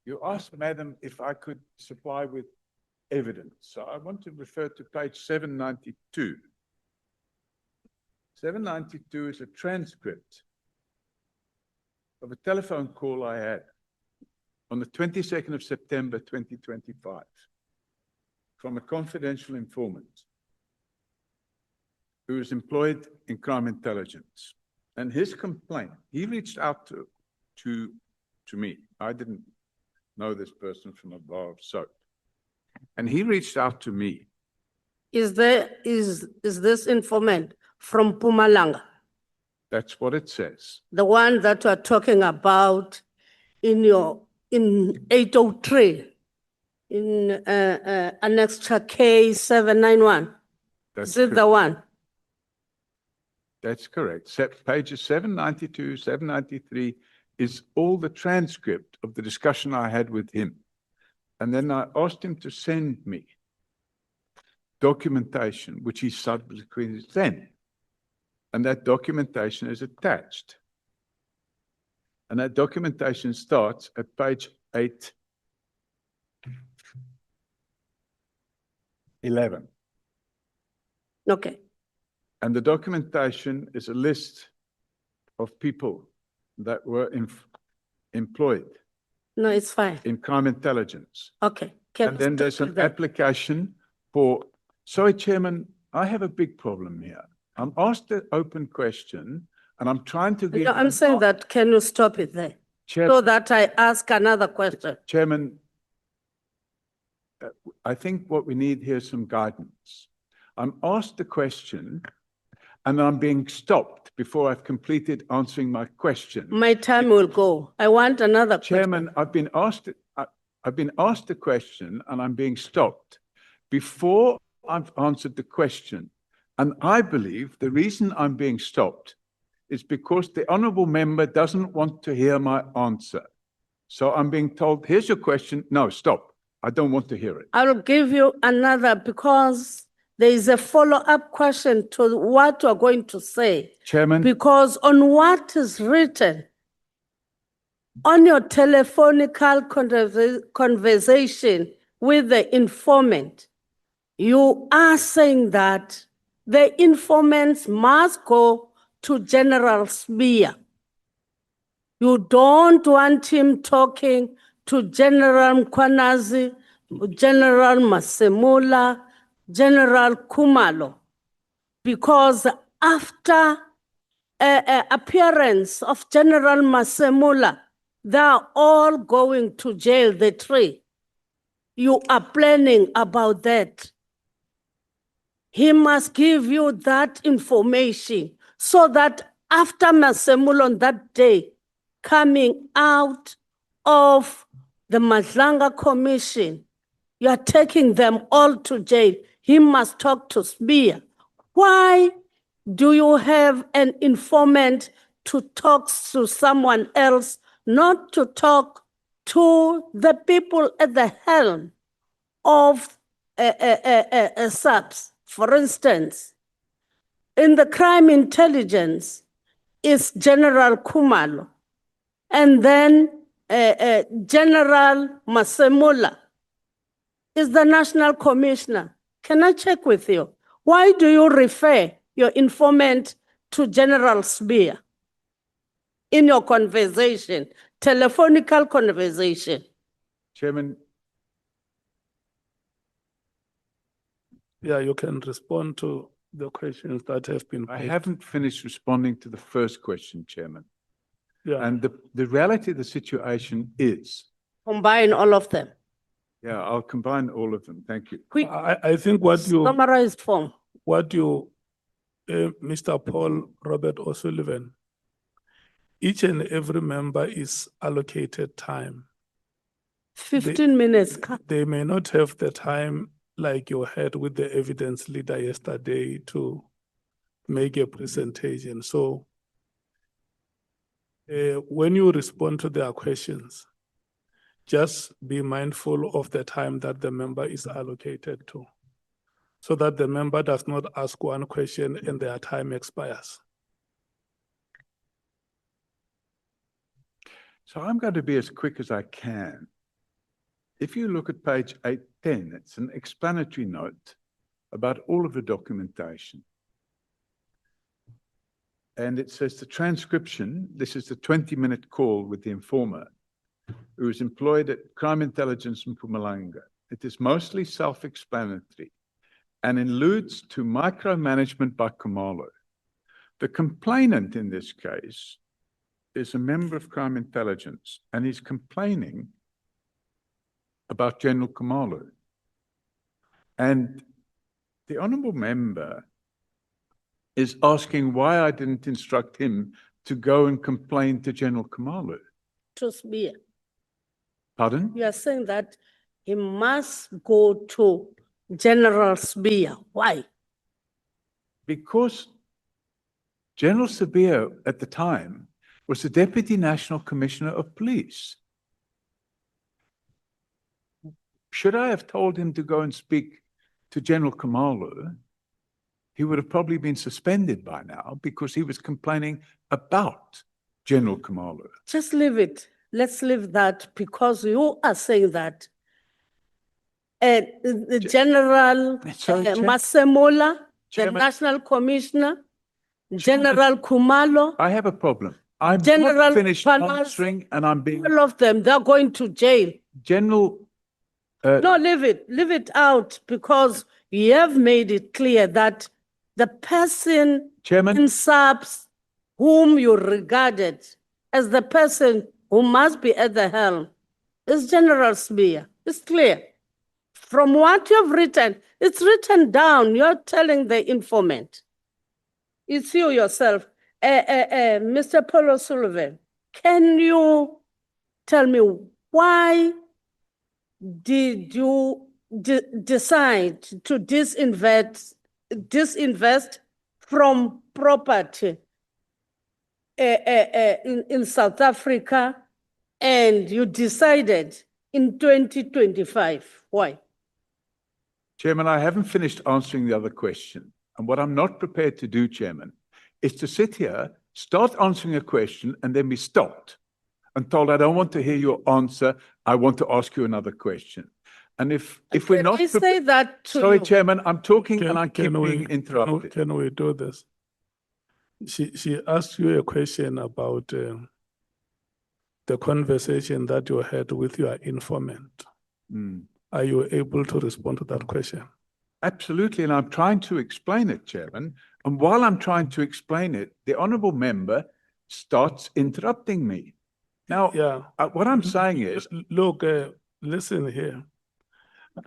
You asked, Madam, if I could supply with evidence. So I want to refer to page 792. 792 is a transcript of a telephone call I had on the 22nd of September, 2025, from a confidential informant who is employed in crime intelligence. And his complaint, he reached out to me. I didn't know this person from a bar of soap. And he reached out to me. Is this informant from Mpumalanga? That's what it says. The one that you are talking about in 803, in Annexure K791. That's Is it the one? That's correct. Pages 792, 793 is all the transcript of the discussion I had with him. And then I asked him to send me documentation, which he subsequently sent. And that documentation is attached. And that documentation starts at page 811. Okay. And the documentation is a list of people that were employed. No, it's fine. In crime intelligence. Okay. And then there's an application for, sorry, Chairman, I have a big problem here. I'm asked an open question and I'm trying to give. No, I'm saying that, can you stop it there? So that I ask another question. Chairman, I think what we need here is some guidance. I'm asked the question and I'm being stopped before I've completed answering my question. My time will go. I want another Chairman, question. I've been asked a question and I'm being stopped before I've answered the question. And I believe the reason I'm being stopped is because the honorable member doesn't want to hear my answer. So I'm being told, here's your question. No, stop. I don't want to hear it. I'll give you another because there is a follow-up question to what you're going to say. Chairman. Because on what is written on your telephonical conversation with the informant, you are saying that the informants must go to General Sibiya. You don't want him talking to General Mkwanazi, General Masemula, General Kumalo, because after appearance of General Masemula, they are all going to jail, the three. You are planning about that. He must give you that information so that after Masemula on that day, coming out of the Madlanga Commission, you are taking them all to jail. He must talk to Sibiya. Why do you have an informant to talk to someone else, not to talk to the people at the helm of SAPS? For instance, in the crime intelligence is General Kumalo, and then General Masemula is the National Commissioner. Can I check with you? Why do you refer your informant to General Sibiya in your conversation, telephonical conversation? Chairman. Yeah, you can respond to the questions that have been I posed. haven't finished responding to the first question, Chairman. Yeah. And the reality of the situation is. Combine all of them. Yeah, I'll combine all of them. Thank you. Quick, I think what you, summarized form. Mr. Paul Robert O'Sullivan, each and every member is allocated time. 15 minutes. They may not have the time like you had with the evidence leader yesterday to make a presentation. So when you respond to their questions, just be mindful of the time that the member is allocated to, so that the member does not ask one question and their time expires. So I'm going to be as quick as I can. If you look at page 810, it's an explanatory note about all of the documentation. And it says the transcription, this is the 20-minute call with the informer who is employed at Crime Intelligence in Mpumalanga. It is mostly self-explanatory and alludes to micromanagement by Khumalo. The complainant in this case is a member of Crime Intelligence, and he's complaining about General Khumalo. And the honourable member is asking why I didn't instruct him to go and complain to General Khumalo. To Sibiya. Pardon? You are saying that he must go to General Sibiya. Why? Because General Sibiya at the time was the Deputy National Commissioner of Police. Should I have told him to go and speak to General Khumalo, he would have probably been suspended by now because he was complaining about General Khumalo. Just leave it. Let's leave that, because you are saying that the General Sorry, Chair. Masemola, the Chairman. National Commissioner, General Khumalo, I have a problem. I'm General not finished Palas- answering, and I'm being all of them, they're going to jail. General. No, leave it out, because you have made it clear that the person Chairman. in SAPS whom you regarded as the person who must be at the helm is General Sibiya. It's clear. From what you've written, it's written down. You're telling the informant. It's you yourself. Mr. Paul O'Sullivan, can you tell me why did you decide to disinvest from property in South Africa, and you decided in 2025? Why? Chairman, I haven't finished answering the other question. And what I'm not prepared to do, Chairman, is to sit here, start answering a question, and then be stopped and told, I don't want to hear your answer. I want to ask you another question. And if we're not... I say that to Sorry, you. Chairman, I'm talking and I keep Can we- being interrupted. Can we do this? She asked you a question about the conversation that you had with your informant. Mm. Are you able to respond to that question? Absolutely, and I'm trying to explain it, Chairman. And while I'm trying to explain it, the honourable member starts interrupting me. Now, Yeah. what I'm saying is, Look, listen here.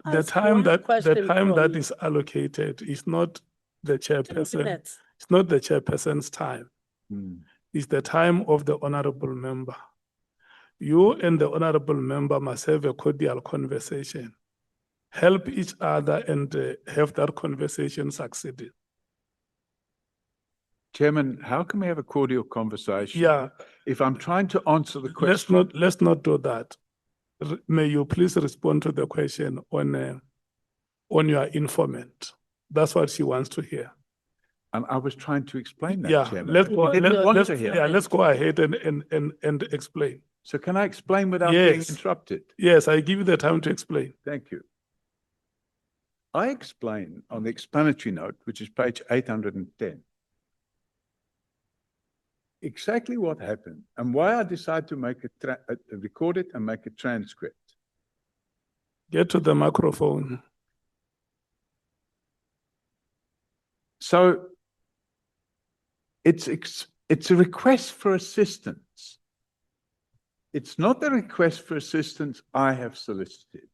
The Ask time one that question from you. is allocated is not the 2 chairperson. minutes. It's not the chairperson's time. Mm, It's the time of the honorable member. You and the honorable member must have a cordial conversation. Help each other and have that conversation succeed. Chairman, how can we have a cordial conversation? Yeah. If I'm trying to answer the question. Let's not do that. May you please respond to the question on your informant. That's what she wants to hear. And I was trying to explain that, Yeah, Chairman. let's go. He didn't want to hear. Let's go ahead and explain. So can I explain without being Yes. interrupted? Yes, I give you the time to explain. Thank you. I explain on the explanatory note, which is page 810, exactly what happened and why I decided to make record it and make a transcript. Get to the microphone. So it's a request for assistance. It's not a request for assistance I have solicited.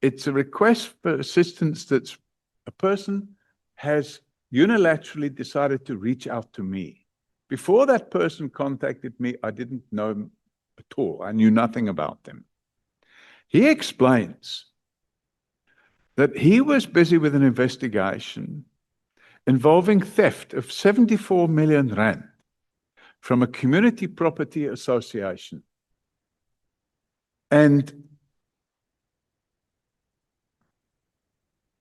It's a request for assistance that a person has unilaterally decided to reach out to me. Before that person contacted me, I didn't know him at all. I knew nothing about them. He explains that he was busy with an investigation involving theft of 74 million rand from a community property association. And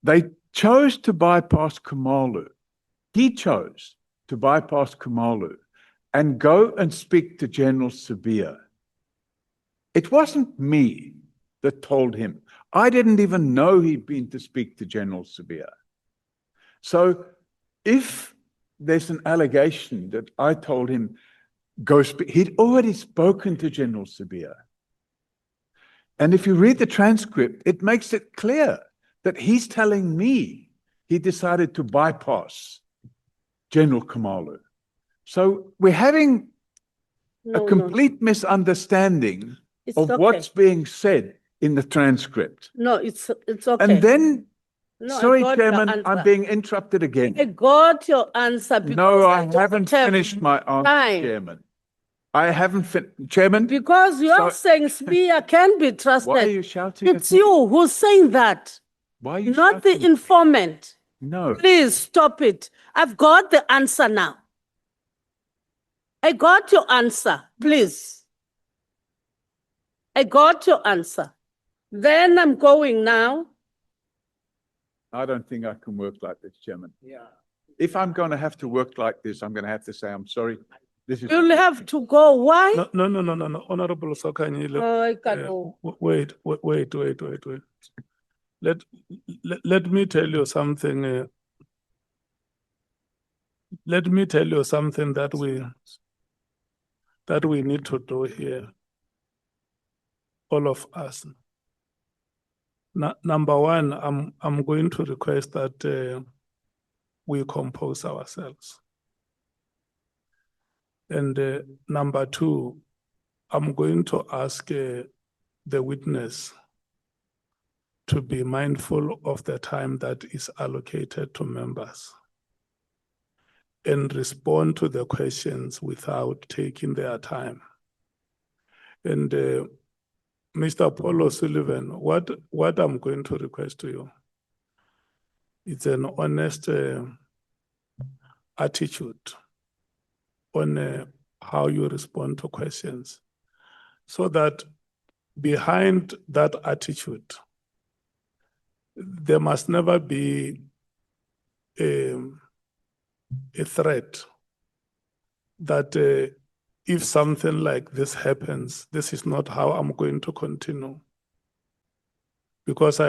they chose to bypass Khumalo. He chose to bypass Khumalo and go and speak to General Sibiya. It wasn't me that told him. I didn't even know he'd been to speak to General Sibiya. So if there's an allegation that I told him, go speak, he'd already spoken to General Sibiya. And if you read the transcript, it makes it clear that he's telling me he decided to bypass General Khumalo. So we're having a complete misunderstanding It's of okay. what's being said in the transcript. No, it's okay. And then, No, I sorry, got the Chairman, answer. I'm being interrupted I again. got your answer. Because No, I don't haven't have finished my answer, time. Chairman. I haven't finished, Chairman. Because you are saying Sibiya can be trusted. Why are you shouting It's at me? you who's saying that, Why are you not the shouting? informant. No. Please stop it. I've got the answer now. I got your answer, please. I got your answer. Then I'm going now. I don't think I can work like this, Chairman. Yeah. If I'm going to have to work like this, I'm going to have to say, I'm sorry. This is. You'll have to go. Why? No, Honorable Sokanyile. I can't go. Wait. Let me tell you something. Let me tell you something that we need to do here, all of us. Number one, I'm going to request that we compose ourselves. And number two, I'm going to ask the witness to be mindful of the time that is allocated to members and respond to the questions without taking their time. And Mr. Paul O'Sullivan, what I'm going to request to you, it's an honest attitude on how you respond to questions, so that behind that attitude, there must never be a threat that if something like this happens, this is not how I'm going to continue. Because